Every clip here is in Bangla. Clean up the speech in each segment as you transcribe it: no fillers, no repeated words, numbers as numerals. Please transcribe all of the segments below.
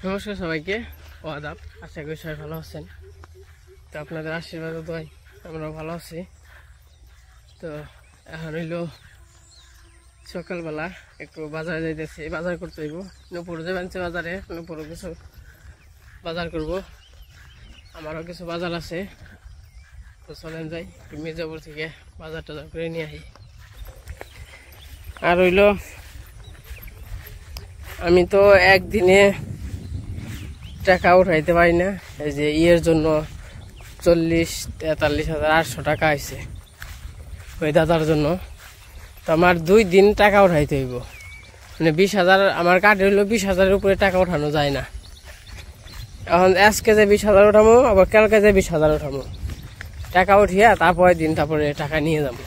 নমস্কার সবাইকে, ও আদাব। আশা করি সবাই ভালো আছেন। তো আপনাদের আশীর্বাদ দোয়াই আমরা ভালো আছি। তো এখন হইল সকালবেলা, একটু বাজারে যাইতেছি, বাজার করতে হইব। নুপুর যাবেন বাজারে, নুপুরও কিছু বাজার করব, আমারও কিছু বাজার আছে। তো চলেন যাই, মির্জাপুর থেকে বাজার টাজার করে নিয়ে আসি। আর হইল আমি তো একদিনে টাকা উঠাইতে পারি না। এই যে ইয়ের জন্য 40-43,800 টাকা আইছে ওই দাদার জন্য। তো আমার 2 দিন টাকা উঠাইতে হইব, মানে 20,000 আমার কার্ড হইলো 20,000-এর উপরে টাকা উঠানো যায় না। এখন আজকে যে 20,000 উঠামো, আবার কালকে যে 20,000 উঠামো, টাকা উঠিয়া তারপরের দিন তারপরে টাকা নিয়ে যাবো,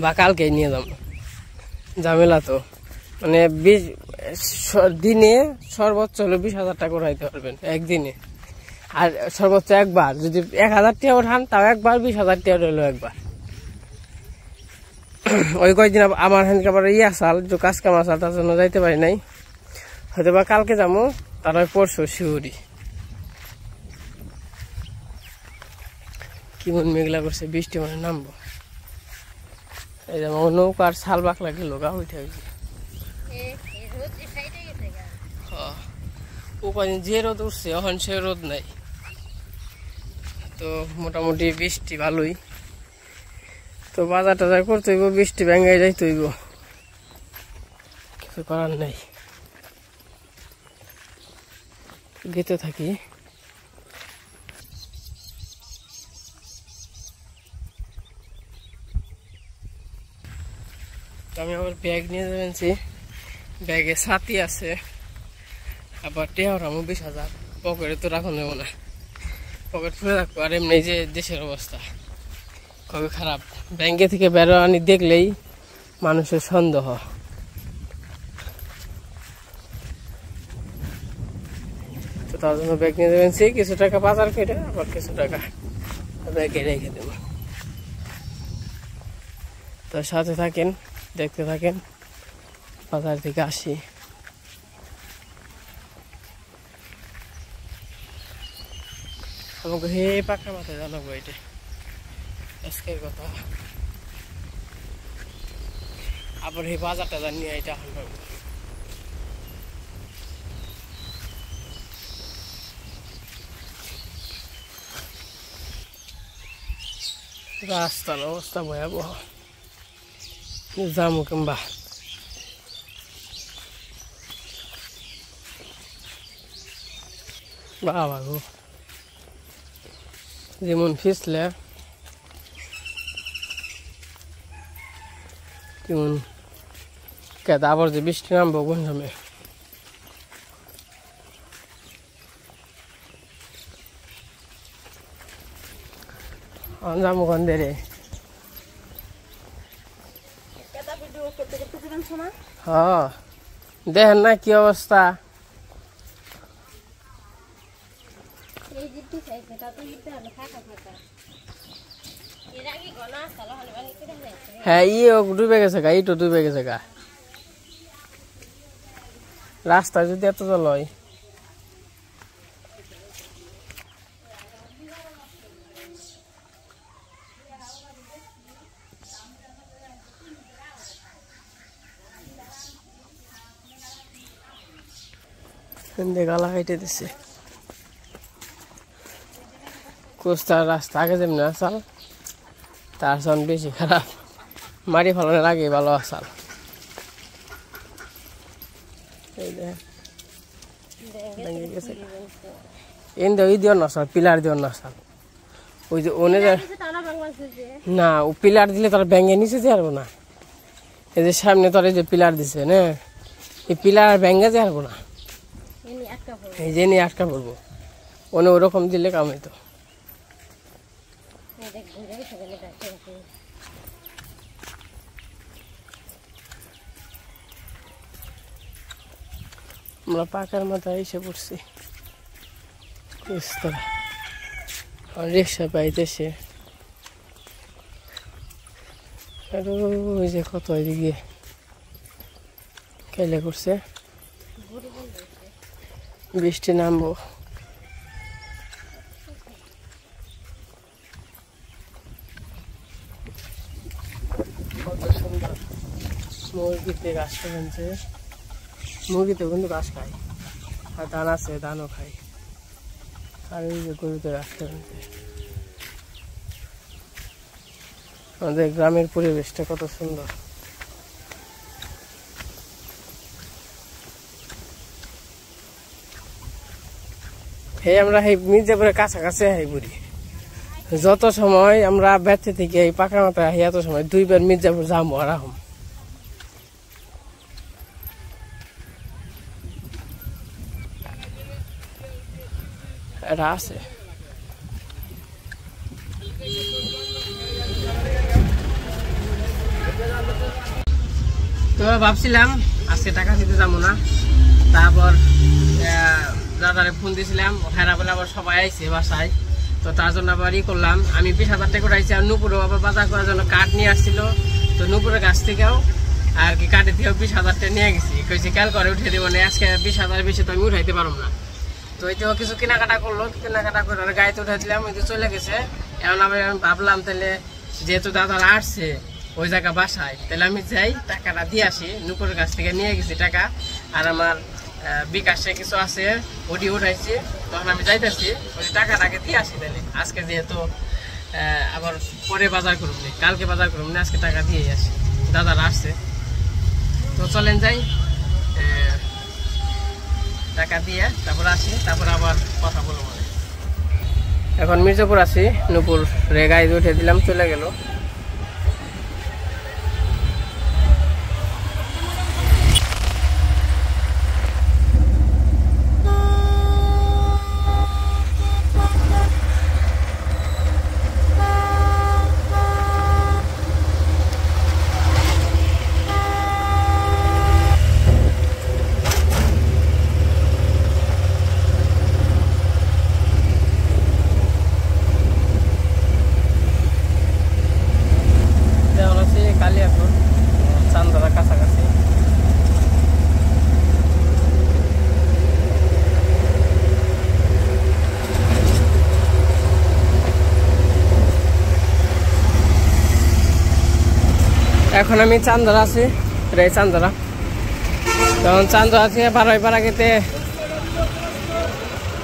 বা কালকেই নিয়ে যাবো। ঝামেলা তো, মানে দিনে সর্বোচ্চ হলো 20,000 টাকা উঠাইতে পারবেন একদিনে। আর সর্বোচ্চ একবার যদি 1,000 টাকা উঠান, তাও একবার 20,000 টাকা রইলো একবার। ওই কয়েকদিন আমার হ্যান্ডকে আবার আসাল, যে কাজ কাম আসাল, তার জন্য যাইতে পারি নাই। হয়তো বা কালকে যাবো, তার পরশু শিউরি। কেমন মেঘলা করছে, বৃষ্টি মানে নামবো। এই যে আমার নৌকার ছাল বাকলা গেল, গা উঠে গেছে। ও কদিন যে রোদ উঠছে, এখন সে রোদ নাই। তো মোটামুটি বৃষ্টি ভালোই। তো বাজার টাজার করতে হইব, বৃষ্টি ভেঙে যাইতে হইব, কিছু করার নাই। গেতে থাকি। আমি আবার ব্যাগ নিয়ে যাবেন, ব্যাগে ছাতি আছে, আবার টেহারামো 20,000। পকেটে তো রাখুন যাবো না, পকেট খুলে রাখবো। আর এমনি যে দেশের অবস্থা খুবই খারাপ, ব্যাংকে থেকে বেরোয়ানি দেখলেই মানুষের সন্দেহ। তো তার জন্য ব্যাগ নিয়ে যাবেন, কিছু টাকা বাজার কেটে, আবার কিছু টাকা ব্যাগে রেখে দেব। তো সাথে থাকেন, দেখতে থাকেন। বাজার থেকে আসি, আমাকে হে পাকা মাথায় জানাবো, এটা আজকের কথা। আবার এই বাজার টাজার নিয়ে এটা এখন রাস্তার অবস্থা ভয়াবহ, যাবো কিংবা বাবা গো, যেমন ফিসলে তেমন কেদা। আবার যে বৃষ্টি নামবো কোন সময়, যাবো কোন দেরে। হ্যাঁ, দেখেন না কি অবস্থা। হ্যাঁ, ইয়ে ডুবে গেছে গা, ইটো ডুবে গেছে গা। রাস্তায় যদি এত জল হয়, গালা খাইতে দিচ্ছে। কোস্তার রাস্তা আগে যেমনি আসাল, তার সন বেশি খারাপ। মারি ফলনের আগে ভালো আসাল। ওই দিও না সাল, পিলার দিও না সাল। ওই যে ওনে না, ও পিলার দিলে তারা ব্যাঙ্গে নিচে যে পারবো না। এই যে সামনে তোর এই যে পিলার দিছে না, এই পিলার আর ব্যাঙ্গে যে পারবো না, এই যে নিয়ে আটকা পড়বো। ওনে ওরকম দিলে কাম হইতো। আমরা পাকার মাথায় এসে পড়ছি। রিক্সা পাইতেছে, আর ওই যে কত এদিকে খেলে করছে। বৃষ্টি নামবো। কত সুন্দর মুরগিতে ঘাস খেয়েছে, মুরগিতেও কিন্তু ঘাস খায়, আর ধান আছে ধানও খায়, আর এই যে গরুতে ঘাস খেয়েছে। আমাদের গ্রামের পরিবেশটা কত সুন্দর। আমরা এই মির্জাপুরের কাছাকাছি বুড়ি, যত সময় আমরা ব্যর্থ থেকে এই পাকা মাথা এত সময় 2 বার মির্জাপুর যাবো আরাম। এটা আছে তো ভাবছিলাম আজকে টাকা দিতে যাবো না, তারপর দাদারে ফোন দিয়েছিলাম, হেরা বলে আবার সবাই আইছে বাসায়, তো তার জন্য আবার করলাম। আমি 20,000 টাকা করে আইছি, আর নুপুরও আবার বাজার করার জন্য কাঠ নিয়ে আসছিল, তো নুপুরের কাছ থেকেও আর কি কাঠের থেকেও 20,000 টাকা নিয়ে গেছি। কইছি কাল করে উঠে দেবো না, আজকে 20,000 বেশি তো আমি উঠাইতে পারবো না। তো এতেও কিছু কেনাকাটা করলো, কেনাকাটা করে গাড়িতে উঠে দিলাম, ওই চলে গেছে। এখন আমি ভাবলাম তাহলে যেহেতু দাদারা আসছে ওই জায়গা বাসায়, তাহলে আমি যাই টাকাটা দিয়ে আসি। নুপুরের কাছ থেকে নিয়ে গেছি টাকা, আর আমার বিকাশে কিছু আছে ওটি উঠাইছি, তখন আমি যাইতেছি ওই টাকাটাকে দিয়ে আসি। তাহলে আজকে যেহেতু আবার পরে বাজার করুন, কালকে বাজার করুন, আজকে টাকা দিয়ে আসি, দাদারা আসছে। তো চলেন যাই, টাকা দিয়ে তারপর আসি, তারপর আবার কথা বলবো। এখন মির্জাপুর আছি, নুপুর রেগায় উঠে দিলাম, চলে গেল। এখন আমি চান্দরা আছি, রে চান্দরা। তখন চান্দরা থেকে বারোইবার আগেতে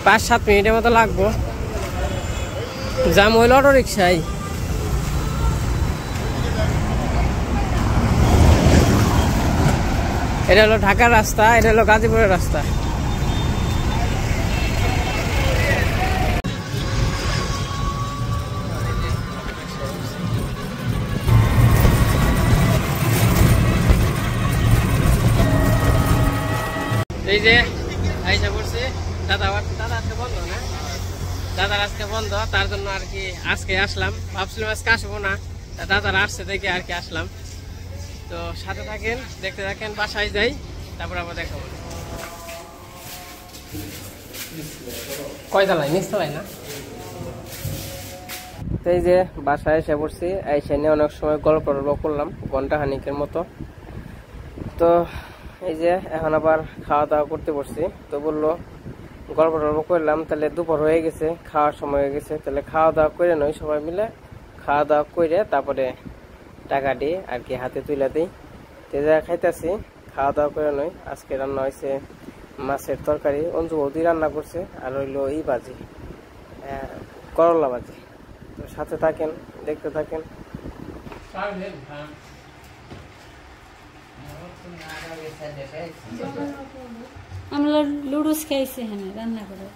5-7 মিনিটের মতো লাগবো। জাম হইল অটো রিক্সায়। এটা হলো ঢাকার রাস্তা, এটা হলো গাজীপুরের রাস্তা। এই যে আইসা পড়ছে, দাদা আজকে বন্ধ না, দাদার আজকে বন্ধ, তার জন্য আর কি আজকে আসলাম। ভাবছিলাম আজকে আসবো না, দাদার আসছে দেখে আর কি আসলাম। তো সাথে থাকেন, দেখতে থাকেন, বাসায় যাই, তারপর আবার দেখাবো। কয়তলায়? নিচতলায় না? তো এই যে বাসায় এসে পড়ছি, এসে নিয়ে অনেক সময় গল্প করলাম, ঘন্টা খানিকের মতো। তো এই যে এখন আবার খাওয়া দাওয়া করতে বসছি। তো বললো গল্প টল্প করলাম, তাহলে দুপুর হয়ে গেছে, খাওয়ার সময় হয়ে গেছে, তাহলে খাওয়া দাওয়া করে নই, সবাই মিলে খাওয়া দাওয়া করে তারপরে টাকা দিয়ে আর কি হাতে তুলে দিই। তো যা খাইতেছি, খাওয়া দাওয়া করে নই। আজকে রান্না হয়েছে মাছের তরকারি, অঞ্জু বৌদি রান্না করছে, আর হইলো এই ভাজি, করলা ভাজি। তো সাথে থাকেন, দেখতে থাকেন। আমরা লুডুস খাইছি হ্যাঁ রান্না করে।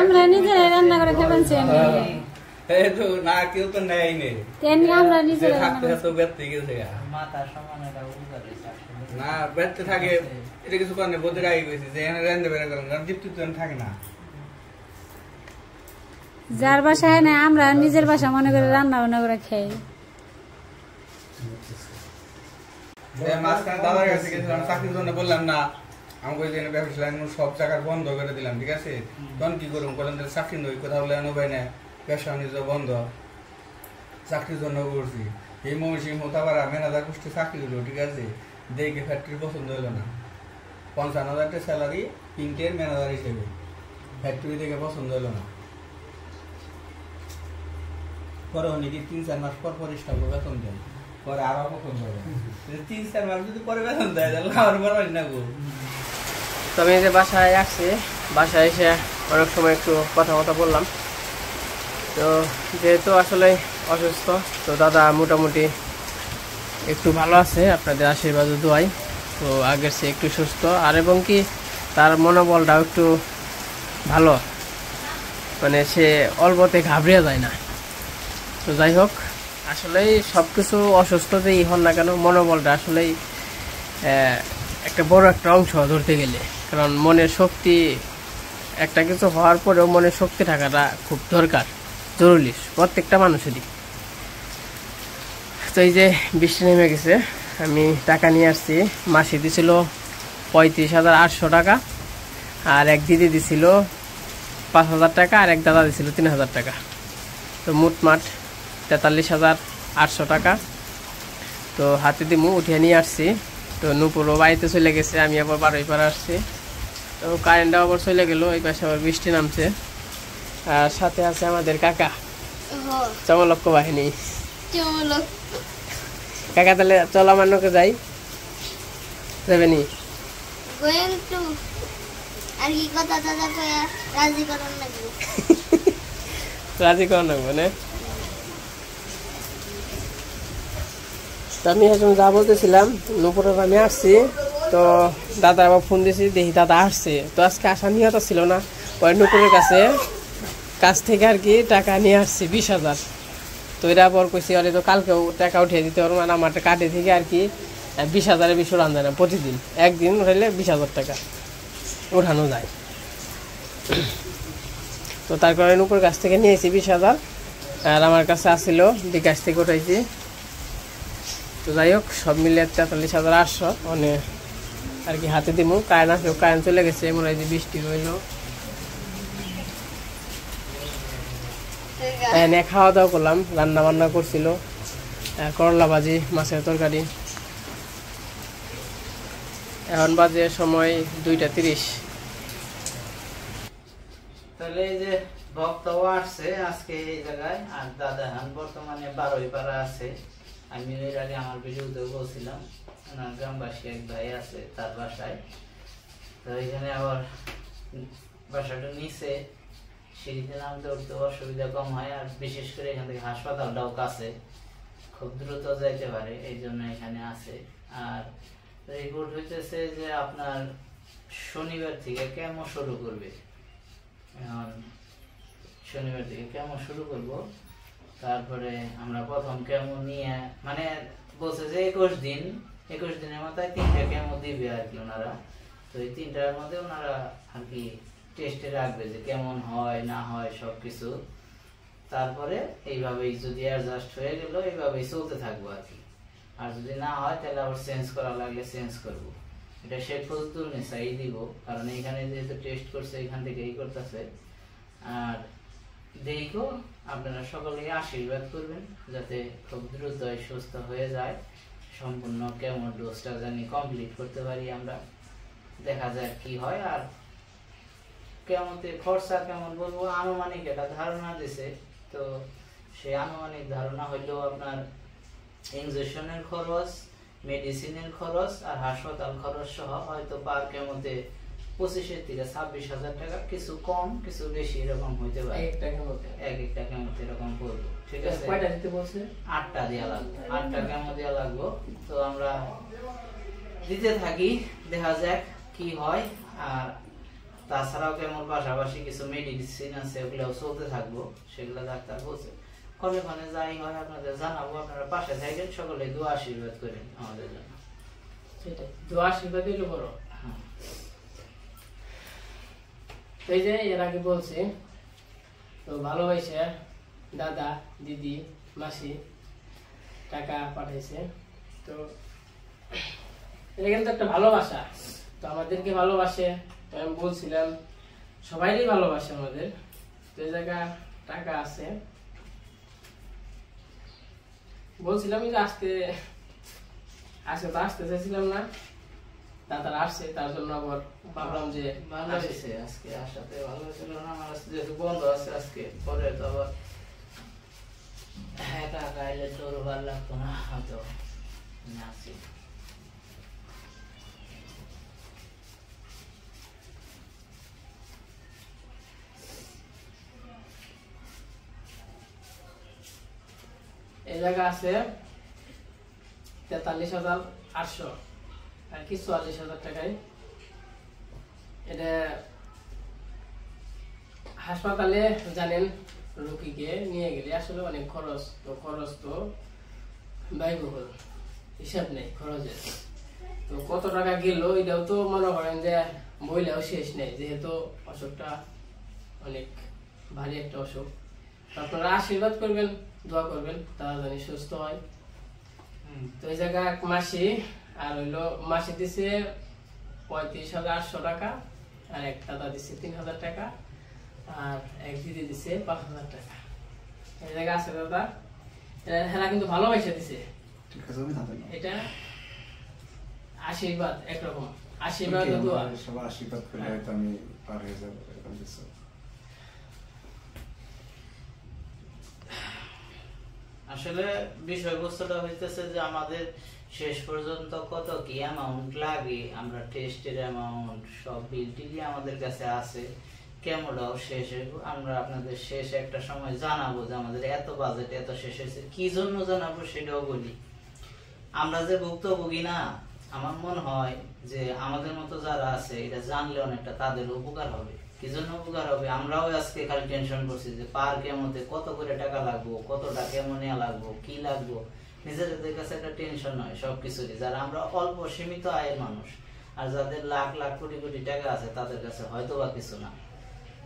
আমরা নিজেরাই রান্না করে খেবেন আমরা নিজেরা যার বাসায় না আমরা নিজের বাসা মনে করে রান্না বান্না করে খাই। দাদার কাছে গেছিলাম চাকরির জন্য, বললাম না আমাকে ব্যবসা সব জায়গার বন্ধ করে দিলাম, ঠিক আছে। তখন কি করুন, বললাম চাকরি নই, কোথাও বলে ভাই না, ব্যবসা বাণিজ্য বন্ধ, চাকরির জন্য করছি। এই ময়মনসিংহ মোতাবারা ম্যানেজার গোষ্ঠী চাকরি হলো, ঠিক আছে, দেখে ফ্যাক্টরি পছন্দ হলো না, 55,000 টাকা স্যালারি পিঙ্কের ম্যানেজার হিসেবে, ফ্যাক্টরি দেখে পছন্দ হলো না। পরে অনেকে 3-4 মাস পর পর স্টাফ বেতন দেন, পরে আরো পছন্দ হবে। 3-4 মাস যদি পরে বেতন দেয় তাহলে আমার বড় হয় না গো। তো আমি যে বাসায় আসছি, বাসায় এসে অনেক সময় একটু কথা বললাম। তো যেহেতু আসলে অসুস্থ, তো দাদা মোটামুটি একটু ভালো আছে আপনাদের আশীর্বাদ ও দোয়ায়। তো আগের সে একটু সুস্থ, আর এবং কি তার মনোবলটাও একটু ভালো, মানে সে অল্পতে ঘাবড়িয়ে যায় না। তো যাই হোক, আসলেই সব কিছু অসুস্থতেই হন না কেন, মনোবলটা আসলেই একটা বড় একটা অংশ ধরতে গেলে। কারণ মনের শক্তি, একটা কিছু হওয়ার পরেও মনের শক্তি থাকাটা খুব দরকার, জরুরি প্রত্যেকটা মানুষেরই। তো এই যে বৃষ্টি নেমে গেছে, আমি টাকা নিয়ে আসছি। মাসি দিছিল 35,800 টাকা, আর এক দিদি দিছিল 5,000 টাকা, আর এক দাদা দিছিল 3,000 টাকা। তো মোটমাট 43,800 টাকা তো হাতে দিমু উঠিয়ে নিয়ে আসছি। তো নুপুরও বাড়িতে চলে গেছে, আমি আবার বারোইপাড়া আসছি। তো কারেন্টটাও আবার চলে গেল, এই পাশে আবার বৃষ্টি নামছে। আর সাথে আছে আমাদের কাকা, চমলক্ষ বাহিনী। কাকা তাহলে চল আমার নৌকে যাই, যাবে নি? রাজি করার লাগবে না। আমি এখন যা বলতেছিলাম, নুপুরের আমি আসছি। তো দাদা আবার ফোন দিয়েছি, দেখি দাদা আসছে। তো আজকে আসা নিহত ছিল না, ওই নুপুরের কাছ থেকে আর কি টাকা নিয়ে আসছি 20,000। তো এটা আবার কইছি, আরে তো কালকেও টাকা উঠিয়ে দিতে পারবো, মানে আমার কাটে থেকে আর কি 20,000-এর বেশি উঠান যায় না, প্রতিদিন একদিন উঠাইলে 20,000 টাকা উঠানো যায়। তো তার কারণে নুপুরের কাছ থেকে নিয়েছি 20,000, আর আমার কাছে আসছিল বিকাশ থেকে উঠাইছি। তো যাই হোক, সব মিলে 43,800 মানে আর কি হাতে দিমু। কারেন্ট আসলো, কারেন্ট চলে গেছে, মনে হয় যে বৃষ্টি রইল। এনে খাওয়া দাওয়া করলাম, রান্না বান্না করছিল, করলা ভাজি, মাছের তরকারি। এখন বাজে সময় 2:30। তাহলে এই যে ভক্তও আসছে আজকে এই জায়গায়, আর দাদা হান বর্তমানে বারোইপাড়া আছে। আমি এর আগে আমার ভিডিওতে বলছিলাম, ওনার গ্রামবাসী এক ভাই আছে তার বাসায়। তো এখানে আবার বাসাটা নিচে, সিঁড়িতে নামতে উঠতে অসুবিধা কম হয়, আর বিশেষ করে এখান থেকে হাসপাতালটাও কাছে, খুব দ্রুত যাইতে পারে, এই জন্য এখানে আছে। আর রিপোর্ট হইতেছে যে আপনার শনিবার থেকে কেমো শুরু করবে। এখন শনিবার থেকে কেমো শুরু করব, তারপরে আমরা প্রথম কেমো নিয়ে, মানে বলছে যে 21 দিনের মাথায় 3টা কেমো দিবে আর কি ওনারা। তো এই 3টার মধ্যে ওনারা আর কি টেস্টে রাখবে যে কেমন হয় না হয় সবকিছু। তারপরে এইভাবেই যদি অ্যাডজাস্ট হয়ে গেল, এইভাবেই চলতে থাকবো আর কি। আর যদি না হয় তাহলে আবার চেঞ্জ করা লাগলে চেঞ্জ করবো। এটা শেখ ফজলুল নেসাই দিব, কারণ এখানে যেহেতু টেস্ট করছে এখান থেকে এই করতেছে। আর দেখো আপনারা সকলেই আশীর্বাদ করবেন যাতে খুব দ্রুত সুস্থ হয়ে যায়, সম্পূর্ণ কেমন ডোজটা জানি কমপ্লিট করতে পারি আমরা। দেখা যায় কি হয়। আর কেমতে খরচা কেমন বলবো, আনুমানিক একটা ধারণা দিছে। তো সেই আনুমানিক ধারণা হইলেও আপনার ইনজেকশনের খরচ, মেডিসিনের খরচ আর হাসপাতাল খরচ সহ হয়তো পার কেমতে 25,000 থেকে 26,000 টাকা, কিছু কম কিছু বেশি এরকম হইতে পারে। এক একটা কেমতে এরকম পড়বো, ঠিক আছে। 8টা দেওয়া লাগবে, 8টা কেমো দেওয়া লাগবো। তো আমরা দিতে থাকি, দেখা যাক কি হয়। আর তাছাড়াও কেমন পাশাপাশি কিছু মেডিসিন আছে, ওগুলোও চলতে থাকবো, সেগুলো ডাক্তার বলছে। কবে যাই হয় আপনাদের জানাবো। আপনারা পাশে থাকেন, সকলে দোয়া আশীর্বাদ করেন আমাদের জন্য। সেটাই, দোয়া আশীর্বাদ দিলে বড়। এই যে এর আগে বলছি, তো ভালোবাসে দাদা, দিদি, মাসি টাকা পাঠাইছে। তো এটা কিন্তু একটা ভালোবাসা, তো আমাদেরকে ভালোবাসে। আমি বলছিলাম সবাইই ভালোবাসে আমাদের। তো এই জায়গা টাকা আছে, বলছিলাম যে আজকে তো আসতে চাইছিলাম না, তাড়াতাড়ি আসছে, তার জন্য আবার ভাবলাম যে ভালো হয়েছে আজকে আসাতে, ভালো ছিল না আমার যেহেতু বন্ধ আছে আজকে, পরে তো আবার একা একা এলে তোর ভালো লাগতো না, হয়তো আসি। এই জায়গা আছে 43,800 আর কি 44,000 টাকায়। এটা হাসপাতালে জানেন রোগীকে নিয়ে গেলে আসলে অনেক খরচ, তো খরচ তো ব্যয়বহুল, হিসাব নেই খরচের। তো কত টাকা গেল এটাও তো মনে করেন যে বইলেও শেষ নেই, যেহেতু অসুখটা অনেক ভারী একটা অসুখ। আপনারা আশীর্বাদ করবেন, দোয়া করবেন তারা জানি সুস্থ হয়। তো এই জায়গা এক মাসি আর হইলো মাসি দিছে 35,800 টাকা, আর এক দাদা দিছে 3,000 টাকা, আর এক দিদি দিছে 5,000 টাকা। এই জায়গা আছে দাদা, হেরা কিন্তু ভালোবাসা দিছে। ঠিক আছে, আমি থাকি না। এটা আশীর্বাদ, একরকম আশীর্বাদ ও দোয়া। সবাই আশীর্বাদ করলে হয়তো আমি পার হয়ে যাবো, এরকম কিছু। আসলে বিষয়বস্তুটা হইতেছে যে আমাদের শেষ পর্যন্ত কত কি অ্যামাউন্ট লাগে, আমরা টেস্টের অ্যামাউন্ট সব বিল টিলি আমাদের কাছে আছে, কেমনটাও শেষ হইব। আমরা আপনাদের শেষ একটা সময় জানাবো যে আমাদের এত বাজেট এত শেষ হয়েছে, কি জন্য জানাবো সেটাও বলি। আমরা যে ভুক্তভোগী না, আমার মনে হয় যে আমাদের মতো যারা আছে এটা জানলে অনেকটা তাদের উপকার হবে। কি জন্য উপকার হবে, আমরাও আজকে খালি টেনশন করছি যে পার কেমতে কত করে টাকা লাগবো, কতটা কেমন লাগবো, কি লাগবো, নিজেদের কাছে একটা টেনশন হয় সবকিছুরই। যারা আমরা অল্প সীমিত আয়ের মানুষ, আর যাদের লাখ লাখ কোটি কোটি টাকা আছে তাদের কাছে হয়তো বা কিছু না।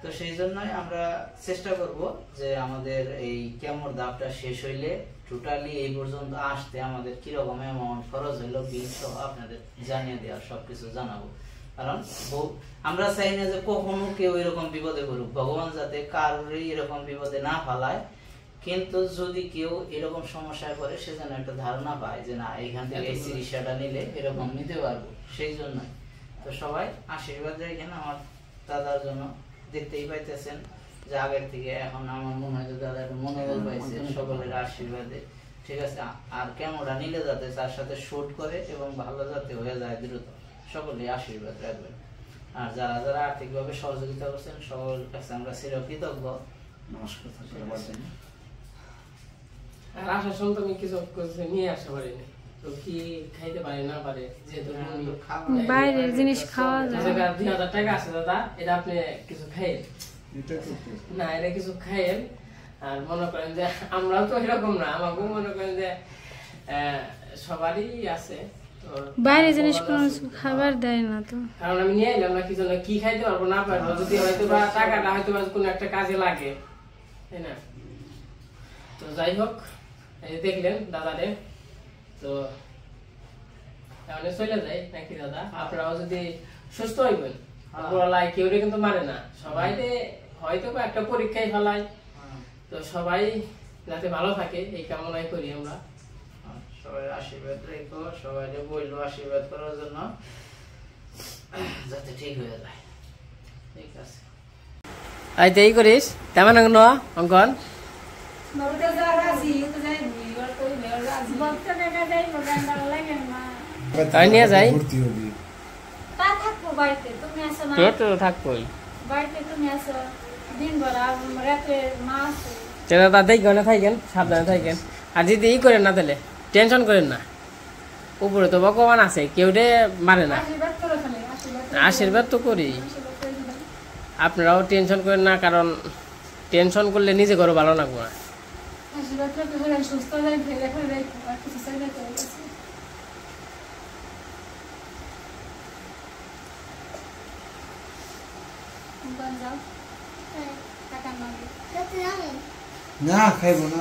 তো সেই জন্যই আমরা চেষ্টা করব যে আমাদের এই কেমন দাবটা শেষ হইলে টোটালি এই পর্যন্ত আসতে আমাদের কিরকম অ্যামাউন্ট খরচ হইলো বিল সহ আপনাদের জানিয়ে দেওয়ার, সবকিছু জানাবো। কারণ আমরা চাই না যে কখনো কেউ এরকম বিপদে পড়ুক, ভগবান যাতে কারোরই এরকম বিপদে না ফেলায়। কিন্তু যদি কেউ এরকম সমস্যায় পড়ে সে যেন একটা ধারণা পায় যে না এইখান থেকে এই চিকিৎসাটা নিলে এরকম নিতে পারবো, সেই জন্যই। তো সবাই আশীর্বাদ রাখেন আমার দাদার জন্য। দেখতেই পাইতেছেন যে আগের থেকে এখন আমার মনে হয় যে দাদা একটু মনোবল পাইছে সকলের আশীর্বাদে, ঠিক আছে। আর ক্যামেরা নিলে যাতে তার সাথে শুট করে এবং ভালো যাতে হয়ে যায় দ্রুত, সকলেই আশীর্বাদ রাখবেন। আর যারা যারা আর্থিকভাবে সহযোগিতা করছেন সকলের কাছে আমরা চিরকৃতজ্ঞ। নমস্কার। আর আসার সময় তুমি কিছু নিয়ে আসতে পারিনি, তো কি খাইতে পারি না পারে, যেহেতু বাইরের জিনিস খাওয়া যায়। 2,000 টাকা আছে দাদা, এটা আপনি কিছু খাইয়েন না, এটা কিছু খাইয়েন। আর মনে করেন যে আমরাও তো এরকম না, আমাকেও মনে করেন যে সবারই আছে, বাইরের জিনিস কোনো খাবার দেয় না তো। কারণ আমি নিয়ে এলাম না, কি জন্য কি খাইতে পারবো না পারবো, যদি হয়তো বা টাকাটা হয়তো বা কোনো একটা কাজে লাগে, তাই না। তো যাই হোক, এই দেখলেন দাদারে, তো তাহলে চলে যায় নাকি দাদা। আপনারাও যদি সুস্থ হইবেন, কেউ কিন্তু মারে না, সবাই হয়তো বা একটা পরীক্ষায় ফেলায়, তো সবাই যাতে ভালো থাকে এই কামনাই করি আমরা। সবাই আশীর্বাদ রেখো, সবাই বললো আশীর্বাদ করার জন্য যাতে ঠিক হয়ে যায়। ঠিক আছে, এই করিস তেমন অঙ্কন নিয়ে যাই থাকবোই দাদা থাকেন, সাবধানে থাকেন। আর যদি ই করেন না তাহলে টেনশন করেন না, উপরে তো ভগবান আছে, কেউ মারে না। আশীর্বাদ তো করি, আপনারাও টেনশন করেন না, কারণ টেনশন করলে নিজে ঘরে ভালো লাগবো না। না খাইবো না,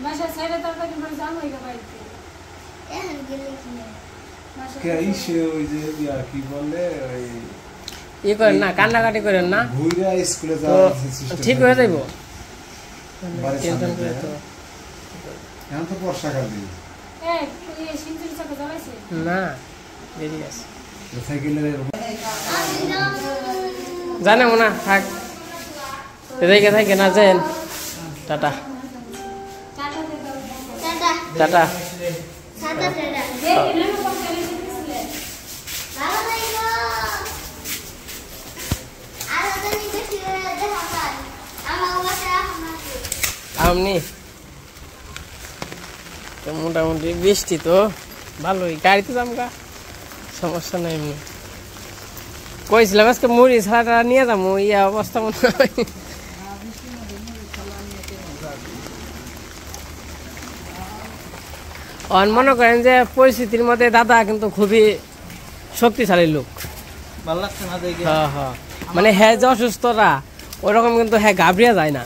বাসা ছেড়ে তরকারি করে যাবো বাড়িতে, ওই যে কি বলে ওই করেন না, কান্নাকাটি করেন না, ঘুরে স্কুলে তো যাওয়ার ঠিক হয়ে যাইব। বাড়ির টেনশন সামনে করে যায়। তো এখন তো বর্ষাকাল দিন না, দেরি আছে। সাইকেলের জানে মনে থাক, দেখে থাকে না যান। Tata tata. আমনি তো মোটামুটি বৃষ্টি তো ভালোই, গাড়িতে যামগা, সমস্যা নাই। এমনি কইছিলাম আজকে মুড়ি ছাড়া নিয়ে যাবো, ইয়া অবস্থা মনে হয়। মনে করেন যে পরিস্থিতির মধ্যে দাদা কিন্তু খুবই শক্তিশালী লোক। ভালো লাগছে না দেখে। হ্যাঁ হ্যাঁ, মানে হ্যাঁ যে অসুস্থরা ওরকম কিন্তু হ্যাঁ ঘাবড়িয়া যায় না,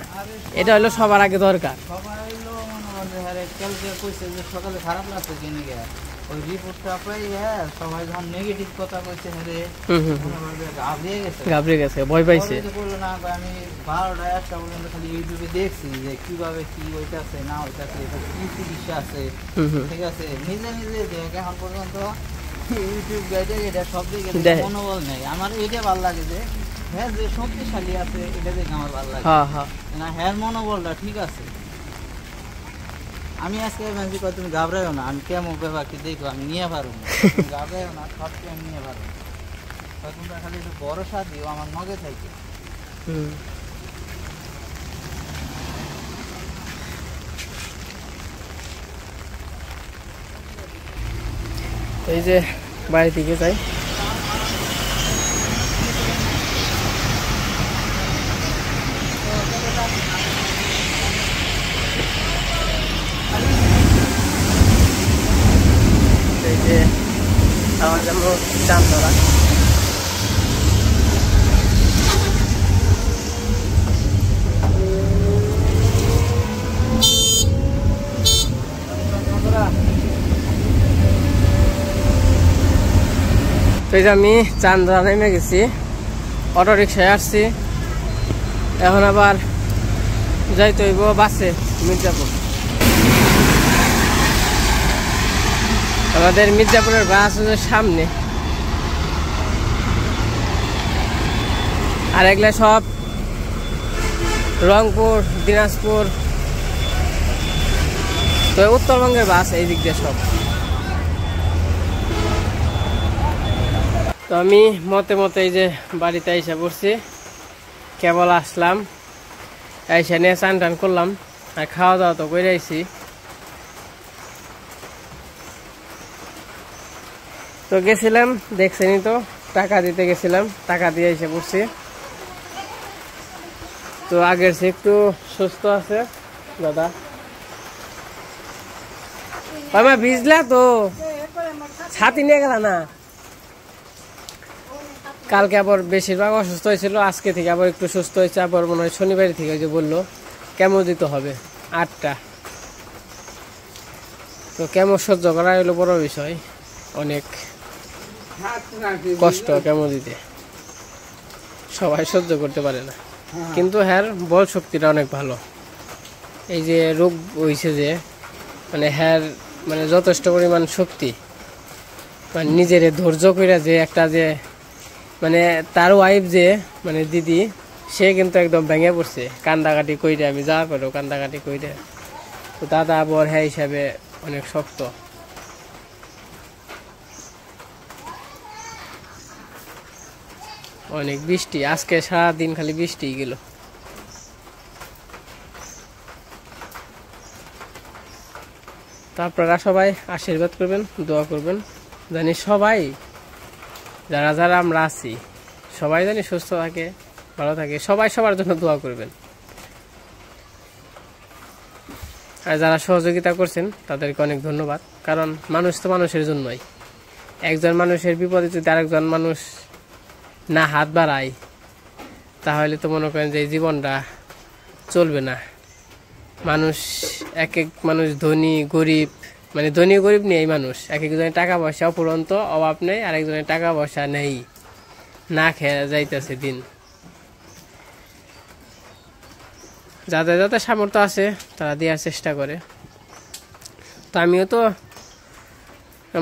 এটা হলো সবার আগে দরকার। সবাই হলো মনে হয় যে আরে কালকে কইছে যে সকালে খারাপ লাগছে কিনে গে ওই রিপোর্টটা পাই, হ্যাঁ সবাই যখন নেগেটিভ কথা কইছে হ্যাঁ ঘাবড়ে গেছে, ভয় পাইছে। বললো না আমি 12টা 1টা পর্যন্ত খালি ইউটিউবে দেখছি যে কিভাবে কি হইতাছে না হইতাছে, কি চিকিৎসা আছে, ঠিক আছে। নিজে নিজে দেখ এখন পর্যন্ত ইউটিউব গাইডে এটা সব দিকে মনোবল নেই। আমার এটা ভালো লাগে যে হ্যাঁ যে শক্তিশালী আছে এটা দেখে আমার ভালো লাগে। হ্যাঁ হ্যাঁ, না হ্যাঁ মনোবলটা ঠিক আছে। আমি আজকে ভাবছি তুমি ঘাবড়াইও না, আমি কেমন ব্যাপার কি দেখো আমি নিয়ে পারবো, ঘাবড়াইও না, সবকে আমি নিয়ে পারবো। তোমরা খালি একটু ভরসা দিও আমার নগে থাকবে। এই যে বাড়ি থেকে যাই, এই যে আমার জন্য চান ধরা। তো এই যে আমি চান্দরা নেমে গেছি, অটো রিক্সায় আসছি, এখন আবার যাইতে হইব বাসে মির্জাপুর। আমাদের মির্জাপুরের বাস হচ্ছে সামনে, আর এগুলা সব রংপুর, দিনাজপুর, তো উত্তরবঙ্গের বাস এই দিক দিয়ে সব। তো আমি মতে মতে এই যে বাড়িতে এসে পড়ছি, কেবল আসলাম, এসে নিয়ে চান টান করলাম, আর খাওয়া দাওয়া তো করে আইছি। তো গেছিলাম, দেখছেনি তো, টাকা দিতে গেছিলাম, টাকা দিয়ে এসে পড়ছি। তো আগের সে একটু সুস্থ আছে দাদা। আমার ভিজলা তো, ছাতি নিয়ে গেল না। কালকে আবার বেশিরভাগ অসুস্থ হয়েছিল, আজকে থেকে আবার একটু সুস্থ হয়েছে। আবার মনে হয় শনিবার থেকে যে বললো কেমো দিতে হবে 8টা। তো কেমো সহ্য করা হলো বড় বিষয়, অনেক কষ্ট কেমো দিতে, সবাই সহ্য করতে পারে না। কিন্তু হ্যার বল শক্তিটা অনেক ভালো। এই যে রোগ হয়েছে যে, মানে হ্যার মানে যথেষ্ট পরিমাণ শক্তি, মানে নিজের ধৈর্য করে যে একটা যে মানে তার ওয়াইফ যে মানে দিদি, সে কিন্তু একদম ভেঙে পড়ছে কান্দাকাটি কইরে, আমি যাওয়ার পরেও কান্দাকাটি কইরে। তো দাদা আবার হ্যাঁ হিসাবে অনেক শক্ত। অনেক বৃষ্টি আজকে, সারাদিন খালি বৃষ্টি গেল। তো আপনারা সবাই আশীর্বাদ করবেন, দোয়া করবেন, জানি সবাই যারা যারা আমরা আছি সবাই জানি সুস্থ থাকে, ভালো থাকে। সবাই সবার জন্য দোয়া করবেন। আর যারা সহযোগিতা করছেন তাদেরকে অনেক ধন্যবাদ, কারণ মানুষ তো মানুষের জন্যই। একজন মানুষের বিপদে যদি আরেকজন মানুষ না হাত বাড়ায়, তাহলে তো মনে করেন যে এই জীবনটা চলবে না। মানুষ এক এক মানুষ ধনী গরিব মানে ধনী গরিব নেই মানুষ, এক একজনের টাকা পয়সা অপুরন্ত, অভাব নেই, আর একজনের টাকা পয়সা নেই, না খেয়ে যাইতেছে দিন। যাদের যাদের সামর্থ্য আছে তারা দেওয়ার চেষ্টা করে। তো আমিও তো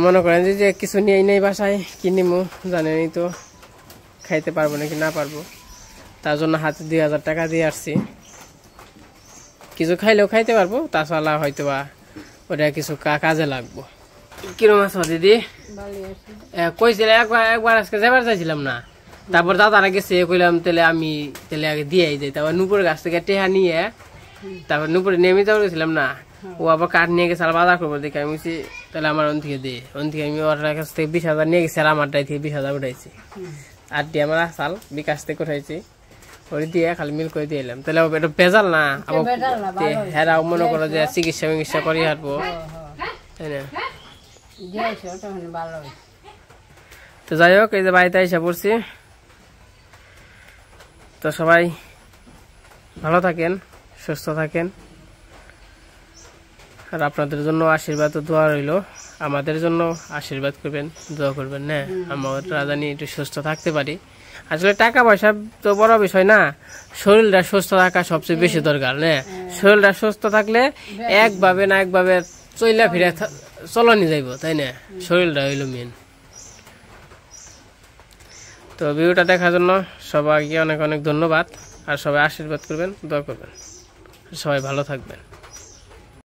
মনে করেন যে কিছু নিয়েই নেই বাসায়, কি নিমো জানেনই তো, খাইতে পারবো নাকি না পারবো, তার জন্য হাতে 2000 টাকা দিয়ে আসছি। কিছু খাইলেও খাইতে পারবো, তাছাড়া হয়তো বা ওটা কিছু কাজে লাগবো। কিরম আছো দিদি? কইছিল একবার আজকে যাবার চাইছিলাম না, তারপর দাদারা গেছে, কইলাম তাহলে আমি তাহলে আগে দিয়ে যাই। তারপর নুপুরের গাছ থেকে টেহা নিয়ে তারপর নুপুরে নেমে যাওয়া গেছিলাম না, ও আবার কাঠ নিয়ে গেছে আর বাজার করবো দেখে আমি বলছি তাহলে আমার ওন থেকে দিয়ে, ওন থেকে আমি ওর কাছ থেকে 20,000 নিয়ে গেছি, আর আমারটাই থেকে 20,000 উঠাইছি, আর দিয়ে আমার আসাল বিকাশ থেকে উঠাইছি, ওই দিয়ে খালি মিল করে দিয়ে এলাম। তাহলে এটা ভেজাল না, আবার হেরাও মনে করো যে চিকিৎসা মিকিৎসা করে হাঁটবো, তাই না? তো যাই হোক, এই যে বাড়িতে এসে পড়ছি। তো সবাই ভালো থাকেন, সুস্থ থাকেন, আর আপনাদের জন্য আশীর্বাদ ও দোয়া রইল, আমাদের জন্য আশীর্বাদ করবেন, দোয়া করবেন না, আমরা জানি একটু সুস্থ থাকতে পারি। আসলে টাকা পয়সা তো বড় বিষয় না, শরীরটা সুস্থ থাকা সবচেয়ে বেশি দরকার না। শরীরটা সুস্থ থাকলে একভাবে না একভাবে চইলা ফিরে চলনি যাইব, তাই না? শরীরটা হইল মেন। তো ভিডিওটা দেখার জন্য সবাইকে অনেক অনেক ধন্যবাদ, আর সবাই আশীর্বাদ করবেন, দোয়া করবেন, সবাই ভালো থাকবেন।